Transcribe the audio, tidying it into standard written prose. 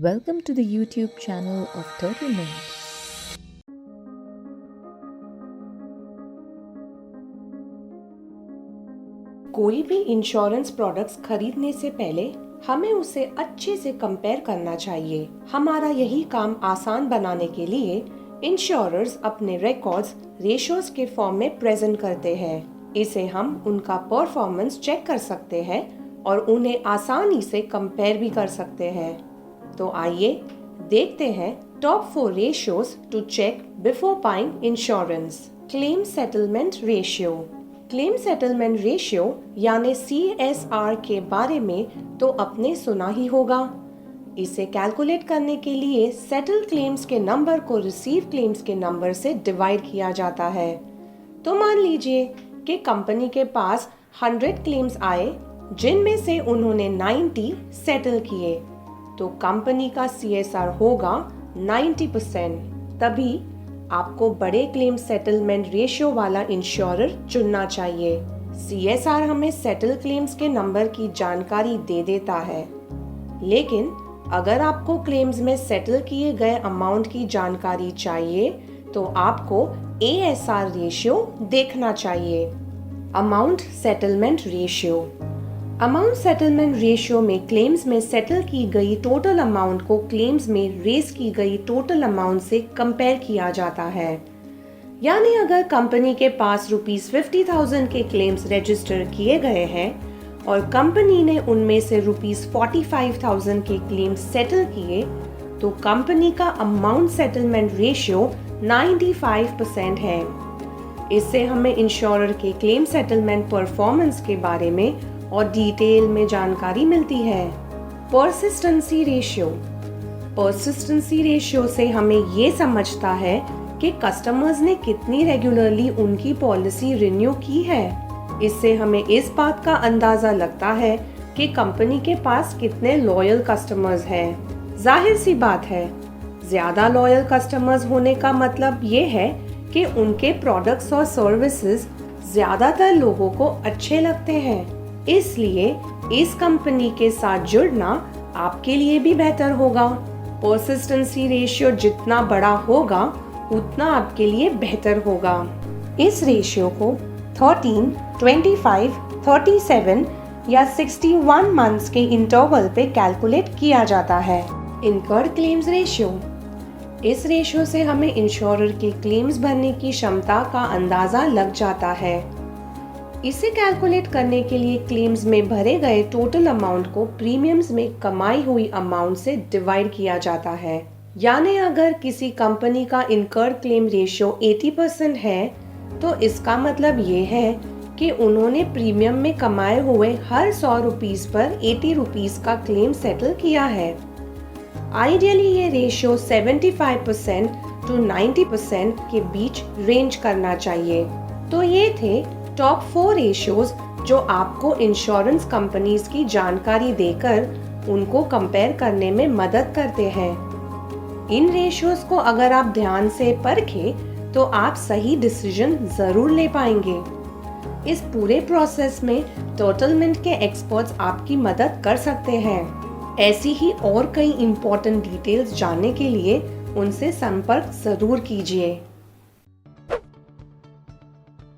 Welcome to the YouTube channel of Turtle Mint. कोई भी insurance products खरीदने से पहले हमें उसे अच्छे से कंपेयर करना चाहिए। हमारा यही काम आसान बनाने के लिए इंश्योरर्स अपने रिकॉर्ड्स रेशियोज के फॉर्म में प्रेजेंट करते हैं। इसे हम उनका परफॉर्मेंस चेक कर सकते हैं और उन्हें आसानी से कंपेयर भी कर सकते हैं। तो आइए देखते हैं top 4 ratios to check before buying insurance. Claim settlement ratio. Claim settlement ratio यानी CSR के बारे में तो आपने सुना ही होगा। इसे कैलकुलेट करने के लिए सेटल क्लेम्स के नंबर को रिसीव क्लेम्स के नंबर से डिवाइड किया जाता है। तो मान लीजिए कि कंपनी के पास 100 क्लेम्स आए जिनमें से उन्होंने 90 सेटल किए, तो कंपनी का CSR होगा 90%। तभी आपको बड़े क्लेम सेटलमेंट रेशियो वाला इंश्योरर चुनना चाहिए। CSR हमें सेटल क्लेम्स के नंबर की जानकारी दे देता है, लेकिन अगर आपको क्लेम्स में सेटल किए गए अमाउंट की जानकारी चाहिए तो आपको ASR रेशियो देखना चाहिए। Amount settlement ratio. Amount settlement ratio में क्लेम्स में सेटल की गई टोटल अमाउंट को क्लेम्स में रेज की गई टोटल अमाउंट से कंपेयर किया जाता है। यानी अगर कंपनी के पास ₹50,000 के क्लेम्स रजिस्टर किए गए हैं और कंपनी ने उनमें से ₹45,000 के क्लेम्स सेटल किए, तो कंपनी का अमाउंट सेटलमेंट रेशियो 95% है। इससे हमें इंश्योरर के क्लेम सेटलमेंट परफॉर्मेंस के बारे में और डिटेल में जानकारी मिलती है। Persistency ratio. परसिस्टेंसी रेशियो से हमें ये समझता है कि कस्टमर्स ने कितनी रेगुलरली उनकी पॉलिसी रिन्यू की है। इससे हमें इस बात का अंदाजा लगता है कि कंपनी के पास कितने लॉयल कस्टमर्स हैं। जाहिर सी बात है, ज्यादा लॉयल कस्टमर्स होने का मतलब ये है कि उनके प्रोडक्ट्स और सर्विसेज ज्यादातर लोगों को अच्छे लगते हैं। इसलिए इस कंपनी के साथ जुड़ना आपके लिए भी बेहतर होगा। परसिस्टेंसी रेशियो जितना बड़ा होगा उतना आपके लिए बेहतर होगा। इस रेशियो को 13, 25, 37 या 61 मंथ्स के इंटरवल पे कैलकुलेट किया जाता है। Incurred claims ratio. इस रेशियो से हमें इंश्योरर के क्लेम्स भरने की क्षमता का अंदाजा लग जाता है। इसे कैलकुलेट करने के लिए क्लेम्स में भरे गए टोटल अमाउंट को प्रीमियम्स में कमाई हुई अमाउंट से डिवाइड किया जाता है। यानी अगर किसी कंपनी का इनकर्ड क्लेम रेशियो 80% है, तो इसका मतलब ये है कि उन्होंने प्रीमियम में कमाए हुए हर 100 रुपीस पर 80 रुपीस का क्लेम सेटल किया है। आइडियली ये रेशियो 75% to 90% के बीच रेंज करना चाहिए। तो ये थे टॉप 4 रेशियोज जो आपको इंश्योरेंस कंपनीज की जानकारी देकर उनको कंपेयर करने में मदद करते हैं। इन रेशियोज को अगर आप ध्यान से परखें तो आप सही डिसीजन जरूर ले पाएंगे। इस पूरे प्रोसेस में टर्टल मिंट के एक्सपर्ट्स आपकी मदद कर सकते हैं। ऐसी ही और कई इम्पोर्टेंट डिटेल्स जानने के लिए उनसे संपर्क जरूर कीजिए।